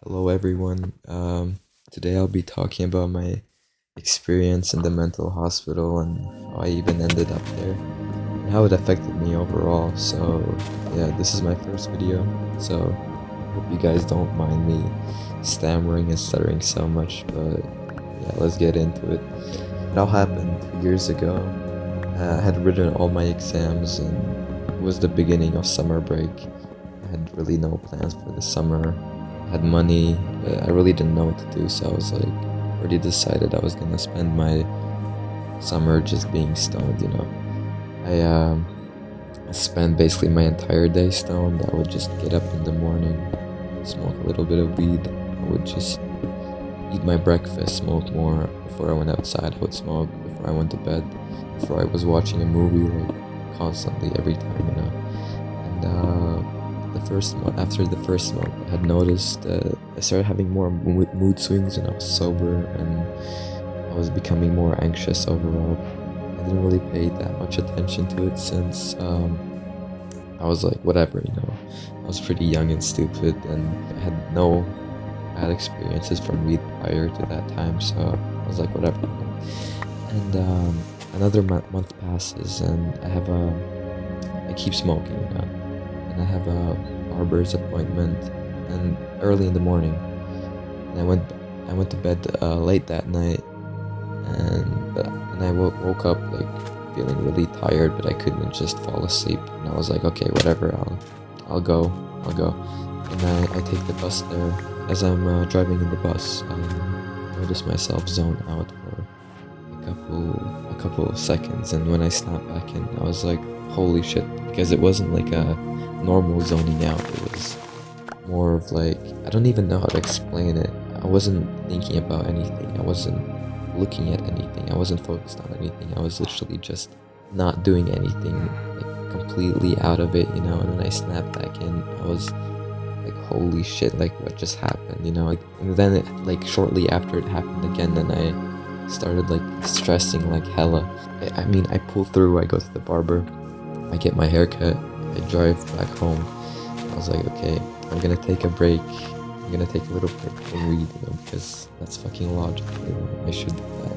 Hello, everyone. Today I'll be talking about my experience in the mental hospital and how I even ended up there and how it affected me overall. So, yeah, this is my first video. So, hope you guys don't mind me stammering and stuttering so much. But yeah, let's get into it. It all happened 2 years ago. I had written all my exams and it was the beginning of summer break. I had really no plans for the summer. I had money, but I really didn't know what to do, so I was like, already decided I was gonna spend my summer just being stoned. I spent basically my entire day stoned. I would just get up in the morning, smoke a little bit of weed. I would just eat my breakfast, smoke more. Before I went outside, I would smoke. Before I went to bed, before I was watching a movie, like constantly every time. And the first month, after the first month, I had noticed that I started having more mood swings, and I was sober, and I was becoming more anxious overall. I didn't really pay that much attention to it since I was like, whatever. I was pretty young and stupid, and I had no bad experiences from weed prior to that time, so I was like, whatever. And another month passes, and I keep smoking, and I have a barber's appointment, and early in the morning, and I went to bed late that night, and I woke up like feeling really tired, but I couldn't just fall asleep, and I was like, okay, whatever, I'll go, I'll go, and I take the bus there. As I'm driving in the bus, I notice myself zone out for a couple of seconds, and when I snapped back in, I was like, holy shit, because it wasn't like a normal zoning out. It was more of like, I don't even know how to explain it. I wasn't thinking about anything. I wasn't looking at anything. I wasn't focused on anything. I was literally just not doing anything, like completely out of it. And when I snapped back in, I was like, holy shit, like what just happened. And then like shortly after it happened again, then I started like stressing like hella. I mean, I pull through, I go to the barber, I get my hair cut, I drive back home. I was like, okay, I'm gonna take a break. I'm gonna take a little break from weed, because that's fucking logical. I should do that.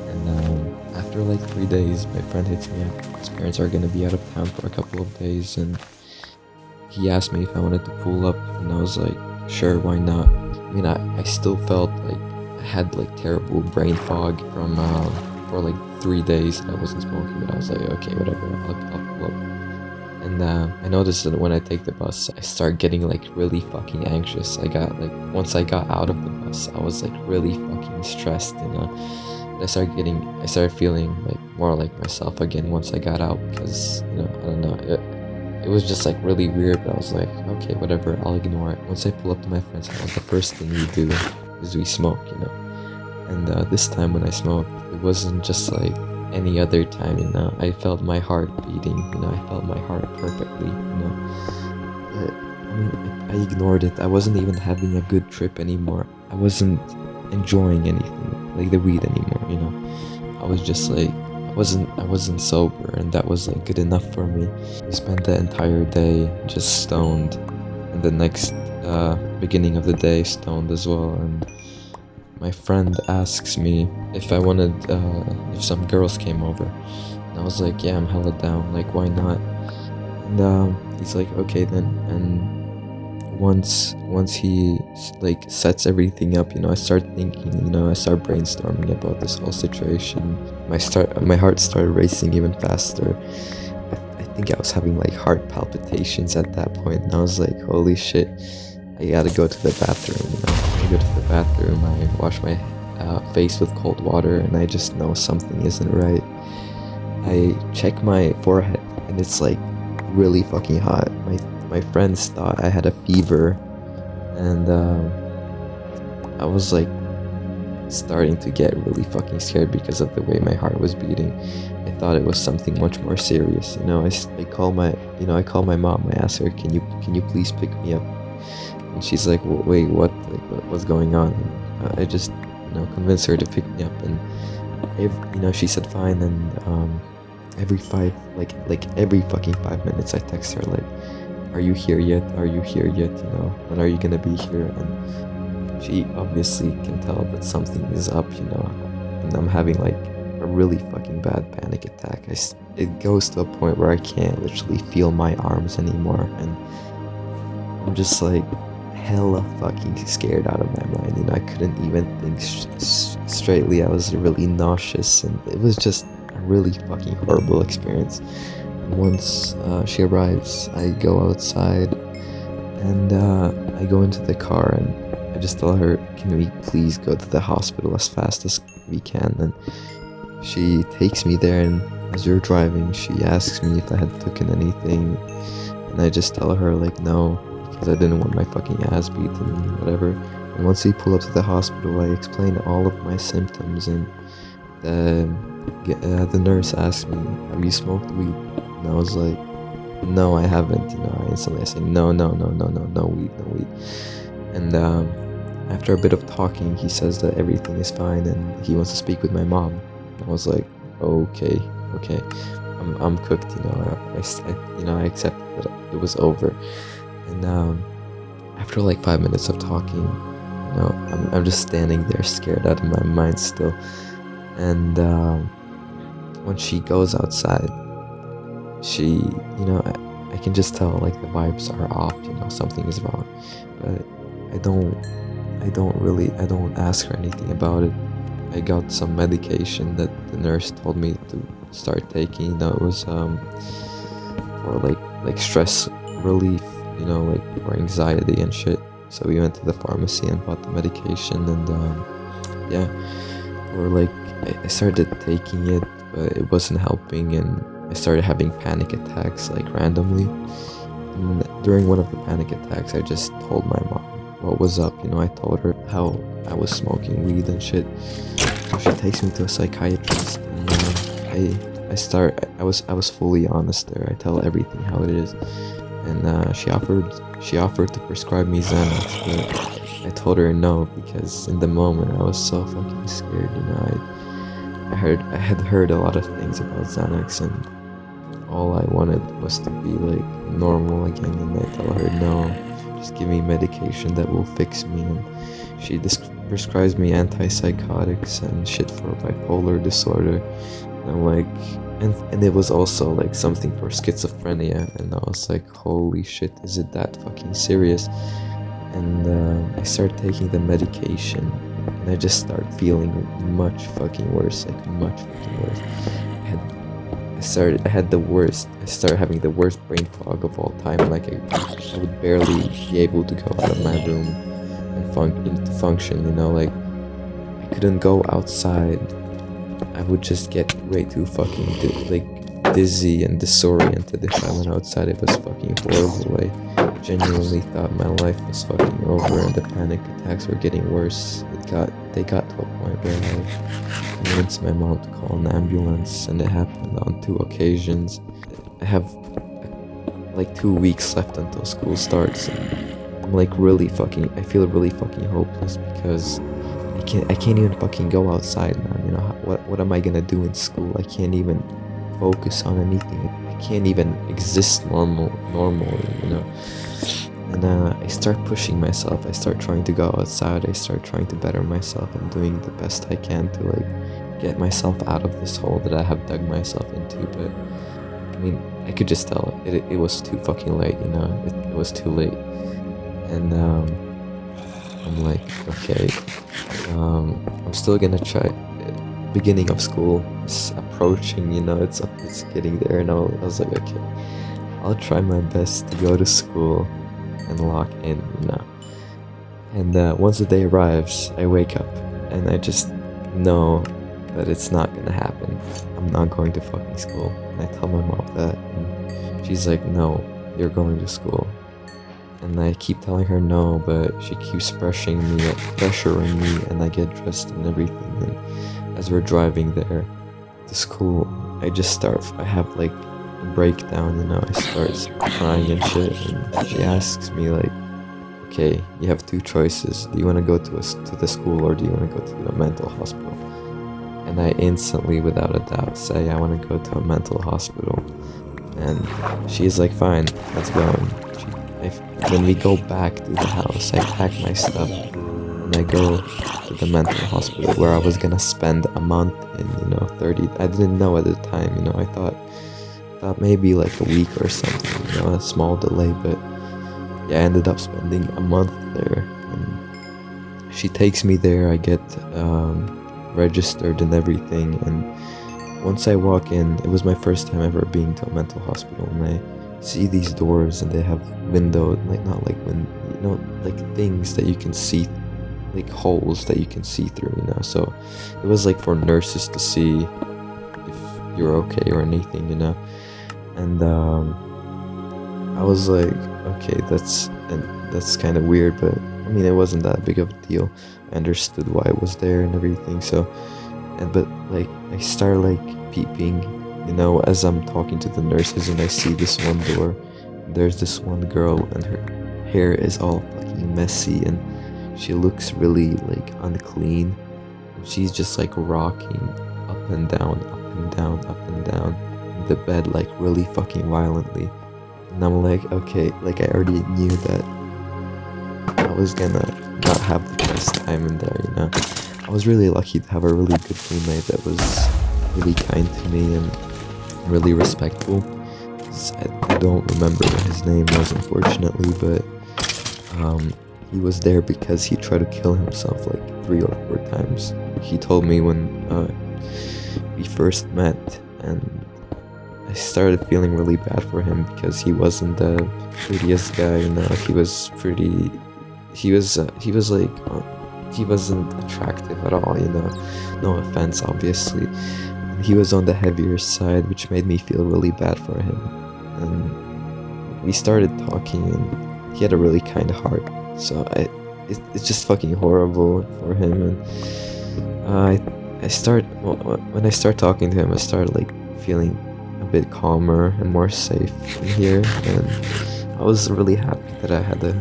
And after like 3 days, my friend hits me up. His parents are gonna be out of town for a couple of days, and he asked me if I wanted to pull up, and I was like, sure, why not? I mean, I still felt like I had like terrible brain fog from for like 3 days that I wasn't smoking, but I was like, okay, whatever, I'll pull up. And I noticed that when I take the bus, I start getting like really fucking anxious. Once I got out of the bus, I was like really fucking stressed. And I started feeling like more like myself again once I got out, because I don't know, it was just like really weird. But I was like, okay, whatever, I'll ignore it. Once I pull up to my friend's house, the first thing we do is we smoke. And this time when I smoked, it wasn't just like any other time. I felt my heart beating. I felt my heart perfectly. But I mean, I ignored it. I wasn't even having a good trip anymore. I wasn't enjoying anything like the weed anymore. I was just like, I wasn't sober, and that was like good enough for me. I spent the entire day just stoned, and the next beginning of the day stoned as well. And my friend asks me if I wanted, if some girls came over. And I was like, yeah, I'm hella down. Like, why not? And he's like, okay then. And once he like sets everything up, I start thinking. I start brainstorming about this whole situation. My heart started racing even faster. I think I was having like heart palpitations at that point, and I was like, holy shit, I gotta go to the bathroom. I go to the bathroom, I wash my face with cold water, and I just know something isn't right. I check my forehead, and it's like really fucking hot. My friends thought I had a fever, and I was like starting to get really fucking scared because of the way my heart was beating. I thought it was something much more serious. I call my mom. I ask her, can you please pick me up? And she's like, wait, what? Like, what's going on? And I just, convinced her to pick me up, and she said fine. And every fucking 5 minutes, I text her like, are you here yet? Are you here yet? When are you gonna be here? And she obviously can tell that something is up, and I'm having like a really fucking bad panic attack. It goes to a point where I can't literally feel my arms anymore, and I'm just like hella fucking scared out of my mind. I couldn't even think straightly. I was really nauseous, and it was just a really fucking horrible experience. And once she arrives, I go outside, and I go into the car, and I just tell her, can we please go to the hospital as fast as we can? And she takes me there, and as we're driving, she asks me if I had taken anything, and I just tell her like no, because I didn't want my fucking ass beat and whatever. And once we pull up to the hospital, I explain all of my symptoms, and the nurse asked me, have you smoked weed? And I was like, no, I haven't. I instantly say no, no, no, no, no, no weed, no weed. And after a bit of talking, he says that everything is fine and he wants to speak with my mom. I was like, okay, I'm cooked. I accepted that it was over. And after like 5 minutes of talking, I'm just standing there scared out of my mind still. And when she goes outside, she, I can just tell like the vibes are off, something is wrong. But I don't ask her anything about it. I got some medication that the nurse told me to start taking. It was for like stress relief, like for anxiety and shit. So we went to the pharmacy and bought the medication, and yeah, or like I started taking it, but it wasn't helping, and I started having panic attacks like randomly. And during one of the panic attacks, I just told my mom what was up. I told her how I was smoking weed and shit. So she takes me to a psychiatrist, and I was fully honest there. I tell everything how it is, and she offered to prescribe me Xanax, but I told her no, because in the moment I was so fucking scared. I had heard a lot of things about Xanax, and all I wanted was to be like normal again, and I tell her no, just give me medication that will fix me. And she prescribes me antipsychotics and shit for bipolar disorder. And I'm like, and it was also like something for schizophrenia, and I was like, holy shit, is it that fucking serious? And I start taking the medication, and I just start feeling much fucking worse, like much fucking worse. I started having the worst brain fog of all time. Like I would barely be able to go out of my room and function, like I couldn't go outside. I would just get way too fucking dizzy and disoriented if I went outside. It was fucking horrible. I genuinely thought my life was fucking over, and the panic attacks were getting worse. They got to a point where I convinced my mom to call an ambulance, and it happened on 2 occasions. I have like 2 weeks left until school starts, and I'm like I feel really fucking hopeless, because I can't even fucking go outside now. What am I gonna do in school? I can't even focus on anything. I can't even exist normally. And I start pushing myself. I start trying to go outside. I start trying to better myself and doing the best I can to like get myself out of this hole that I have dug myself into. But I mean, I could just tell it was too fucking late. It was too late. And I'm like, okay, I'm still gonna try. Beginning of school is approaching, it's getting there, and I was like, okay, I'll try my best to go to school and lock in, And once the day arrives, I wake up, and I just know that it's not gonna happen. I'm not going to fucking school. And I tell my mom that, and she's like, no, you're going to school. And I keep telling her no, but she keeps pressuring me, and I get dressed and everything. And as we're driving there to school, I have like a breakdown, I start crying and shit. And she asks me like, okay, you have 2 choices. Do you want to go to the school, or do you want to go to a mental hospital? And I instantly, without a doubt, say I want to go to a mental hospital. And she's like, fine, let's go. And then we go back to the house. I pack my stuff, and and I go to the mental hospital where I was gonna spend a month in, 30. I didn't know at the time, I thought maybe like a week or something, a small delay, but yeah, I ended up spending a month there. And she takes me there, I get registered and everything, and once I walk in, it was my first time ever being to a mental hospital, and I see these doors and they have windows, like not like like things that you can see, like holes that you can see through, so it was like for nurses to see if you're okay or anything, and I was like, okay, that's kind of weird, but I mean, it wasn't that big of a deal. I understood why I was there and everything, so but like I start like peeping, as I'm talking to the nurses, and I see this one door. There's this one girl, and her hair is all fucking messy, and she looks really like unclean. And she's just like rocking up and down, up and down, up and down in the bed, like really fucking violently. And I'm like, okay, like I already knew that I was gonna not have the best time in there. I was really lucky to have a really good roommate that was really kind to me and really respectful. I don't remember what his name was, unfortunately, but he was there because he tried to kill himself like 3 or 4 times. He told me when we first met, and I started feeling really bad for him because he wasn't the prettiest guy, he was pretty, he was like, he wasn't attractive at all, no offense, obviously. And he was on the heavier side, which made me feel really bad for him. And we started talking, and he had a really kind heart, so it's just fucking horrible for him. And when I start talking to him, I started like feeling a bit calmer and more safe in here, and I was really happy that I had a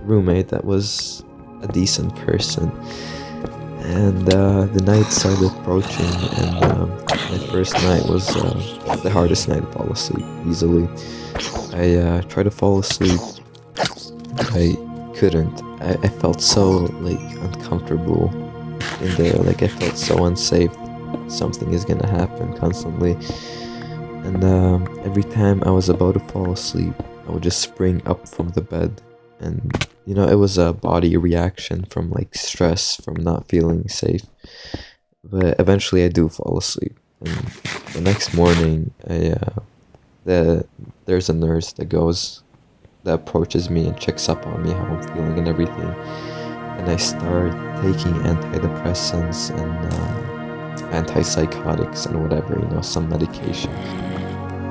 roommate that was a decent person. And the night started approaching, and my first night was the hardest night to fall asleep easily. I tried to fall asleep. I couldn't. I felt so like uncomfortable in there, like I felt so unsafe. Something is gonna happen constantly. And every time I was about to fall asleep, I would just spring up from the bed. And it was a body reaction from like stress, from not feeling safe. But eventually I do fall asleep. And the next morning, there's a nurse that approaches me and checks up on me, how I'm feeling and everything. And I start taking antidepressants and antipsychotics and whatever, some medication.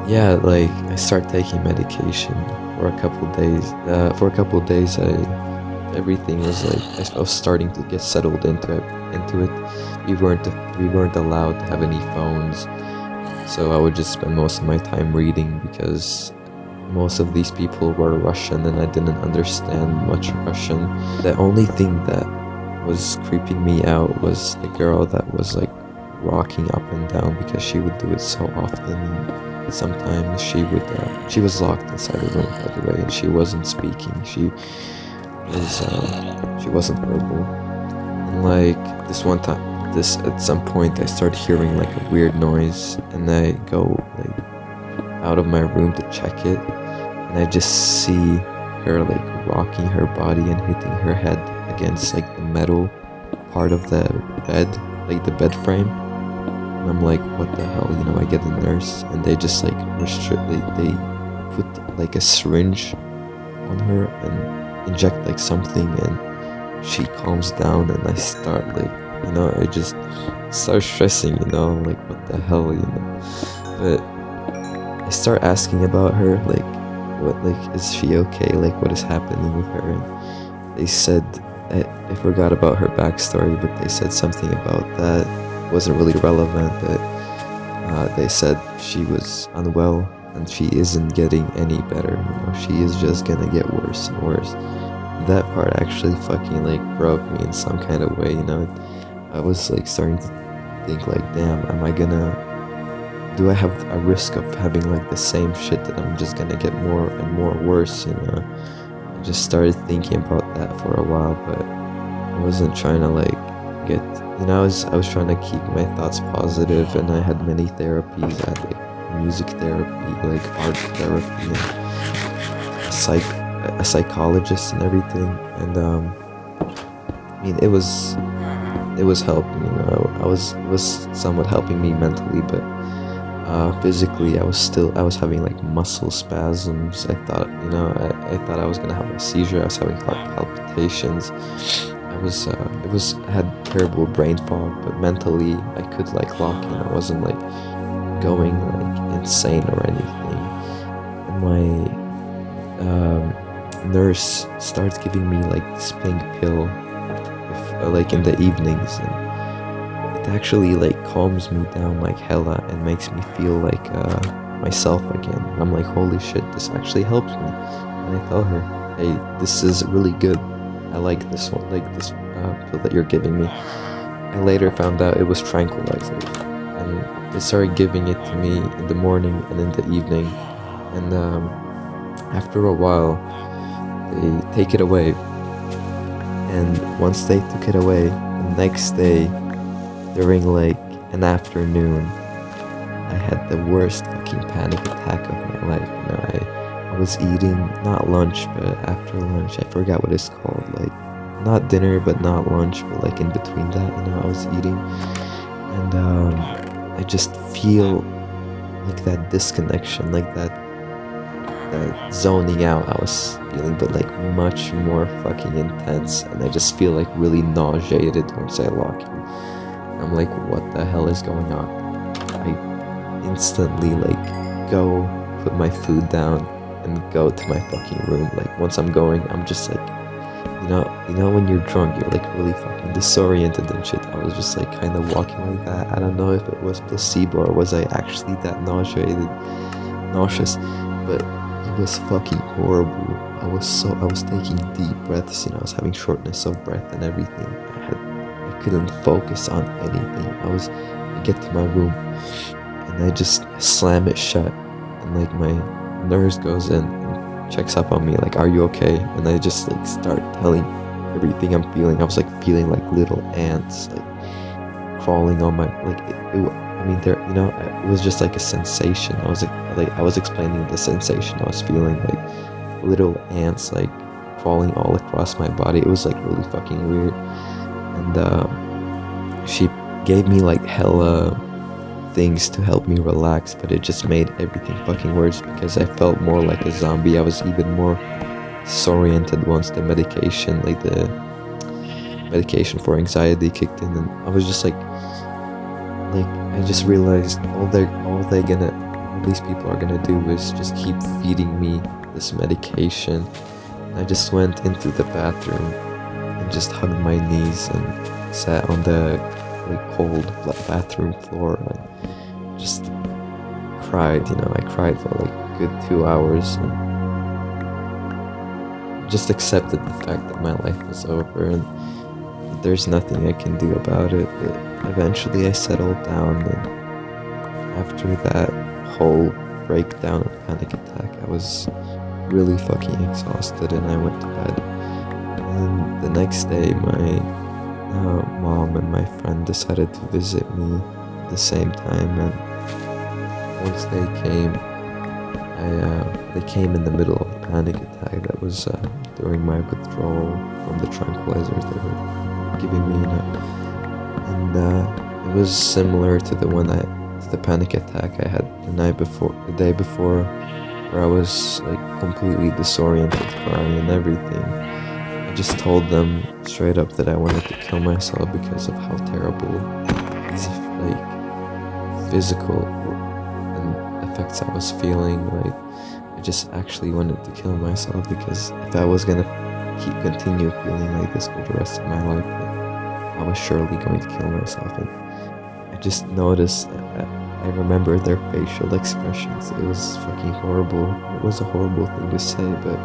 Yeah, like I start taking medication for a couple days. Everything was like I was starting to get settled into it. We weren't allowed to have any phones, so I would just spend most of my time reading because most of these people were Russian and I didn't understand much Russian. The only thing that was creeping me out was the girl that was like rocking up and down because she would do it so often. Sometimes she was locked inside the room, by the way, and she wasn't speaking. She wasn't verbal. And like this one time, at some point I started hearing like a weird noise, and I go like out of my room to check it, and I just see her like rocking her body and hitting her head against like the metal part of the bed, like the bed frame. And I'm like, what the hell, I get a nurse, and they just like they put like a syringe on her and inject like something, and she calms down, and I start like, I just start stressing, like what the hell, but I start asking about her, like what, like is she okay, like what is happening with her. And they said, I forgot about her backstory, but they said something about that wasn't really relevant, but they said she was unwell and she isn't getting any better, she is just gonna get worse and worse. That part actually fucking like broke me in some kind of way, I was like starting to think like, damn, do I have a risk of having like the same shit that I'm just gonna get more and more worse, I just started thinking about that for a while, but I wasn't trying to like get, I was trying to keep my thoughts positive, and I had many therapies. I had like music therapy, like art therapy, and a psychologist and everything. And I mean, it was helping. It was somewhat helping me mentally, but physically, I was having like muscle spasms. I thought, I thought I was gonna have a seizure. I was having heart palpitations. I had terrible brain fog, but mentally I could like lock in. I wasn't like going like insane or anything. And my nurse starts giving me like this pink pill, like in the evenings, and it actually like calms me down like hella and makes me feel like myself again. And I'm like, holy shit, this actually helps me. And I tell her, hey, this is really good. I like this one, like this pill that you're giving me. I later found out it was tranquilizer, and they started giving it to me in the morning and in the evening. And after a while, they take it away. And once they took it away, the next day, during like an afternoon, I had the worst fucking panic attack of my life. I was eating not lunch, but after lunch. I forgot what it's called. Like not dinner, but not lunch, but like in between that, I was eating, and I just feel like that disconnection, like that zoning out I was feeling, but like much more fucking intense, and I just feel like really nauseated once I lock in. I'm like, what the hell is going on? I instantly like go put my food down and go to my fucking room. Like once I'm going, I'm just like, when you're drunk, you're like really fucking disoriented and shit. I was just like kind of walking like that. I don't know if it was placebo or was I actually that nauseous, but it was fucking horrible. I was taking deep breaths, I was having shortness of breath and everything. I couldn't focus on anything. I get to my room and I just slam it shut, and like my nurse goes in and checks up on me, like, are you okay? And I just like start telling everything I'm feeling. I was like feeling like little ants like crawling on my, like I mean, it was just like a sensation. I was explaining the sensation I was feeling, like little ants like crawling all across my body. It was like really fucking weird. And she gave me like hella things to help me relax, but it just made everything fucking worse because I felt more like a zombie. I was even more disoriented once the medication for anxiety kicked in, and I was just like I just realized all these people are gonna do is just keep feeding me this medication. And I just went into the bathroom and just hugged my knees and sat on the like cold bathroom floor and just cried. I cried for like a good 2 hours and just accepted the fact that my life was over and there's nothing I can do about it. But eventually I settled down, and after that whole breakdown and panic attack, I was really fucking exhausted and I went to bed. And the next day my mom and my friend decided to visit me at the same time, and once they came, they came in the middle of a panic attack that was during my withdrawal from the tranquilizers they were giving me, and it was similar to the panic attack I had the day before, where I was like completely disoriented, crying and everything. I just told them straight up that I wanted to kill myself because of how terrible these like physical and effects I was feeling. Like I just actually wanted to kill myself because if I was gonna continue feeling like this for the rest of my life, I was surely going to kill myself. And I just noticed, I remember their facial expressions. It was fucking horrible. It was a horrible thing to say, but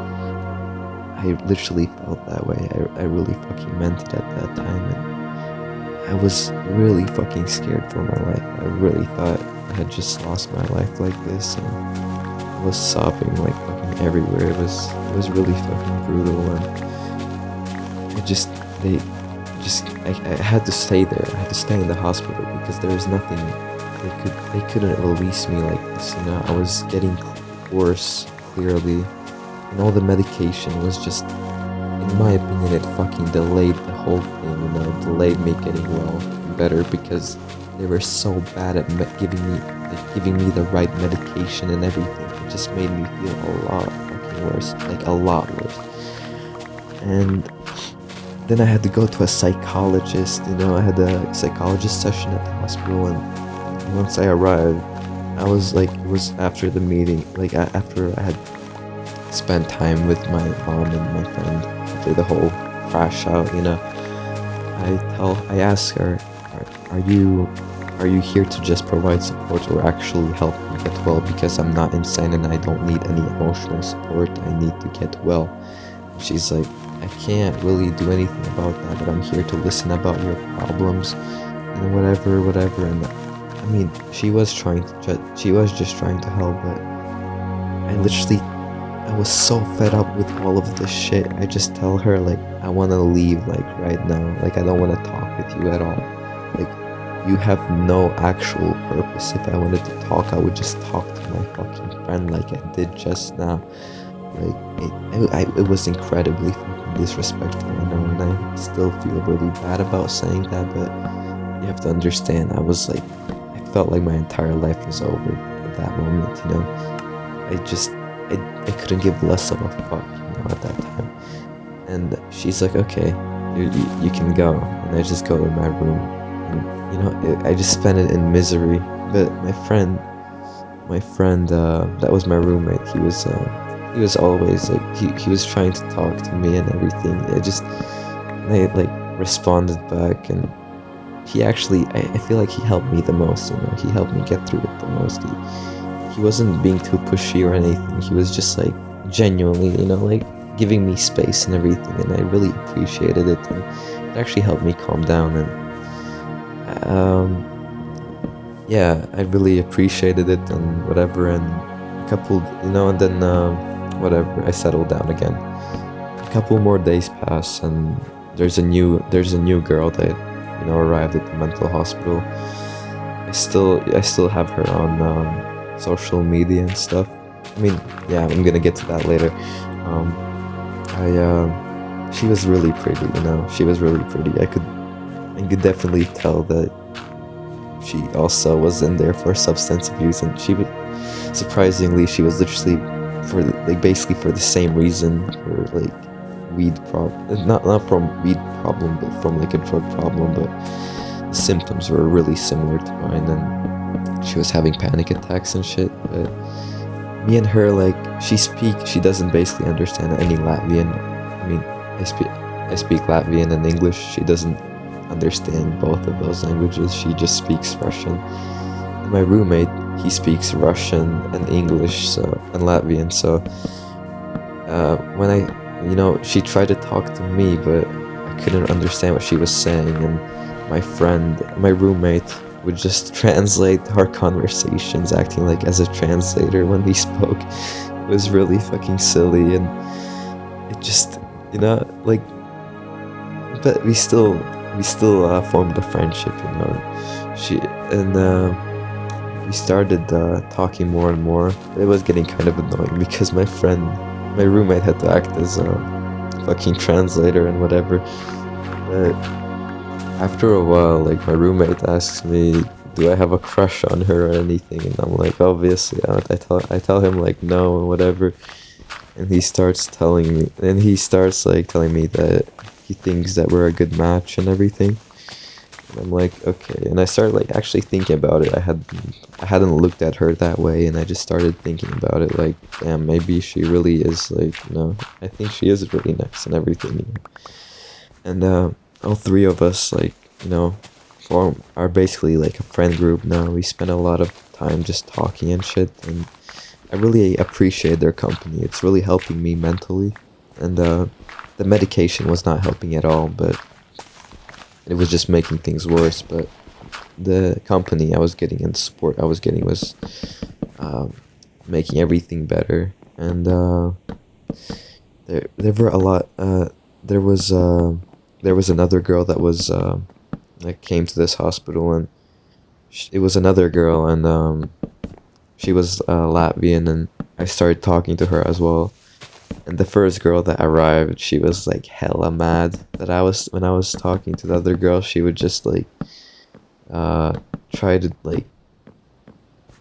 I literally felt that way. I really fucking meant it at that time, and I was really fucking scared for my life. I really thought I had just lost my life like this, and I was sobbing like fucking everywhere. It was really fucking brutal, and I had to stay there. I had to stay in the hospital because there was nothing they couldn't release me like this, you know. I was getting worse clearly, and all the medication was just, in my opinion, it fucking delayed the whole thing, you know, delayed me getting well and better because they were so bad at giving me the right medication and everything. It just made me feel a lot fucking worse, like a lot worse. And then I had to go to a psychologist, you know. I had a psychologist session at the hospital, and once I arrived, I was like, it was after the meeting, like after I had spent time with my mom and my friend after the whole crash out, you know. I asked her, are you here to just provide support or actually help me get well? Because I'm not insane and I don't need any emotional support. I need to get well. She's like, I can't really do anything about that, but I'm here to listen about your problems and whatever. And I mean, she was just trying to help, but I was so fed up with all of this shit. I just tell her, like, I want to leave, like, right now. Like, I don't want to talk with you at all. Like, you have no actual purpose. If I wanted to talk, I would just talk to my fucking friend like I did just now. Like, it was incredibly fucking disrespectful, you know, and I still feel really bad about saying that, but you have to understand, I felt like my entire life was over at that moment, you know. I couldn't give less of a fuck, you know, at that time. And she's like, okay, you can go. And I just go to my room. And, you know, I just spent it in misery. But my friend, that was my roommate, he was always like, he was trying to talk to me and everything. I like responded back, and he actually, I feel like he helped me the most, you know. He helped me get through it the most. He wasn't being too pushy or anything. He was just like genuinely, you know, like giving me space and everything, and I really appreciated it. And it actually helped me calm down, and yeah, I really appreciated it and whatever. And a couple, you know, and then whatever, I settled down again. A couple more days pass, and there's a new girl that, you know, arrived at the mental hospital. I still have her on social media and stuff. I mean, yeah, I'm gonna get to that later. She was really pretty, you know. She was really pretty. I could definitely tell that she also was in there for substance abuse, and she was, surprisingly, she was literally basically for the same reason, for like weed problem, not from weed problem, but from like a drug problem. But the symptoms were really similar to mine, and she was having panic attacks and shit. But me and her, like, she doesn't basically understand any Latvian. I mean, I speak Latvian and English. She doesn't understand both of those languages. She just speaks Russian. And my roommate, he speaks Russian and English, and Latvian. So when you know, she tried to talk to me, but I couldn't understand what she was saying. And my roommate, would just translate our conversations, acting like as a translator when we spoke. It was really fucking silly, and it just, you know, like, but we still formed a friendship, you know. We started talking more and more. It was getting kind of annoying because my roommate had to act as a fucking translator and whatever. But after a while, like, my roommate asks me, do I have a crush on her or anything? And I'm like, obviously. I tell him, like, no or whatever. And he starts telling me that he thinks that we're a good match and everything. And I'm like, okay. And I started, like, actually thinking about it. I hadn't looked at her that way, and I just started thinking about it, like, damn, maybe she really is, like, you know, I think she is really nice and everything, you know. And all three of us, like, you know, are basically like a friend group now. We spend a lot of time just talking and shit, and I really appreciate their company. It's really helping me mentally, and the medication was not helping at all, but it was just making things worse. But the company I was getting and the support I was getting was making everything better. And there were a lot. There was there was another girl that was that came to this hospital, and it was another girl, and she was Latvian, and I started talking to her as well. And the first girl that arrived, she was like hella mad that I was when I was talking to the other girl. She would just like uh try to like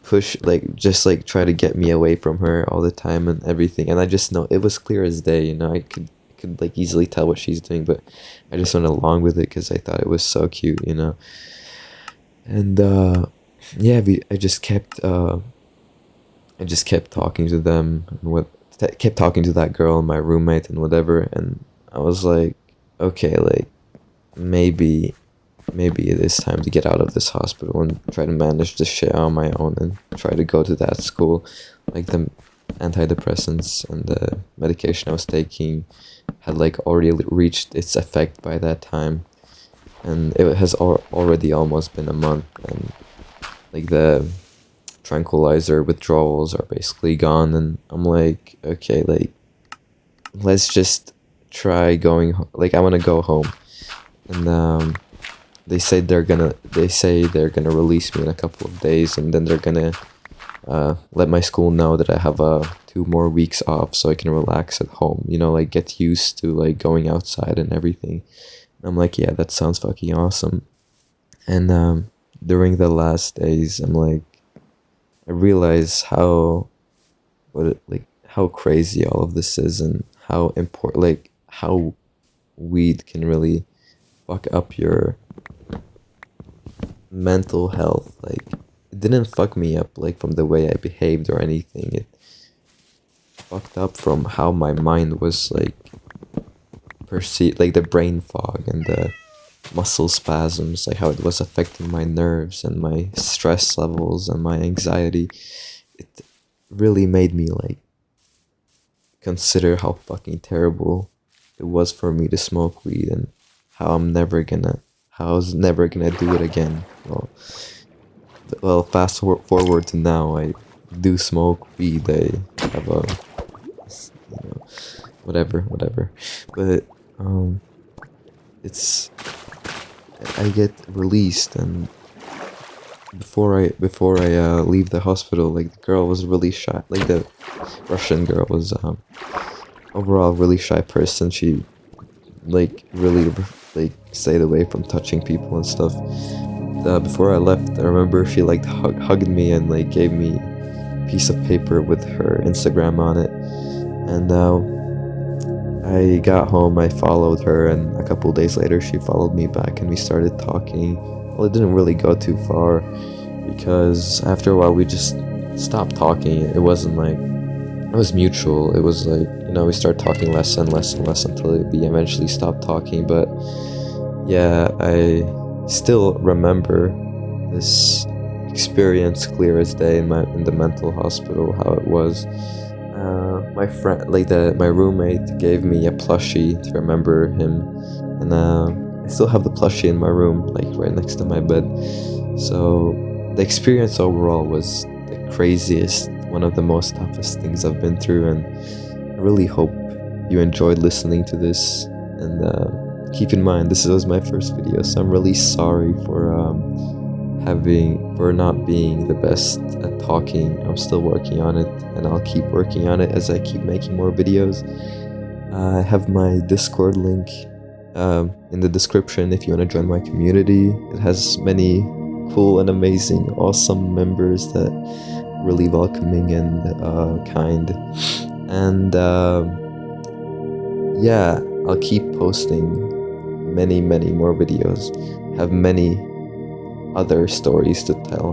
push like just like try to get me away from her all the time and everything. And I just know it was clear as day, you know. I could like easily tell what she's doing, but I just went along with it because I thought it was so cute, you know. And yeah, I just kept talking to them, and kept talking to that girl and my roommate and whatever. And I was like, okay, like maybe it is time to get out of this hospital and try to manage this shit on my own and try to go to that school. Like the antidepressants and the medication I was taking had like already reached its effect by that time, and it has already almost been a month, and like the tranquilizer withdrawals are basically gone. And I'm like, okay, like let's just try going like I want to go home. And they say they're gonna release me in a couple of days, and then they're gonna let my school know that I have 2 more weeks off so I can relax at home, you know, like get used to like going outside and everything. And I'm like, yeah, that sounds fucking awesome. And during the last days, I'm like, I realize how crazy all of this is, and how important, like how weed can really fuck up your mental health. Like it didn't fuck me up like from the way I behaved or anything. It fucked up from how my mind was like perceived, like the brain fog and the muscle spasms, like how it was affecting my nerves and my stress levels and my anxiety. It really made me like consider how fucking terrible it was for me to smoke weed, and how I was never gonna do it again. Well, fast forward to now, I do smoke weed. I have a, you know, whatever. But it's I get released, and before I leave the hospital, like the girl was really shy. Like the Russian girl was overall really shy person. She like really like stayed away from touching people and stuff. Before I left, I remember she like hugged me and like gave me a piece of paper with her Instagram on it. And I got home, I followed her, and a couple days later she followed me back and we started talking. Well, it didn't really go too far because after a while we just stopped talking. It wasn't like it was mutual. It was like, you know, we started talking less and less and less until we eventually stopped talking. But yeah, I still remember this experience clear as day in the mental hospital. How it was. My friend, like my roommate, gave me a plushie to remember him, and I still have the plushie in my room, like right next to my bed. So the experience overall was the craziest, one of the most toughest things I've been through, and I really hope you enjoyed listening to this. And keep in mind, this was my first video, so I'm really sorry for not being the best at talking. I'm still working on it, and I'll keep working on it as I keep making more videos. I have my Discord link in the description if you want to join my community. It has many cool and amazing, awesome members that really welcoming and kind. And yeah, I'll keep posting many more videos. Have many other stories to tell,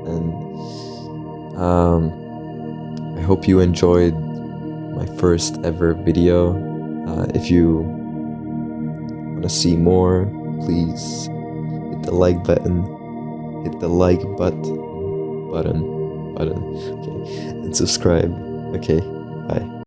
and I hope you enjoyed my first ever video. If you want to see more, please hit the like button, hit the like button, okay, and subscribe. Okay, bye.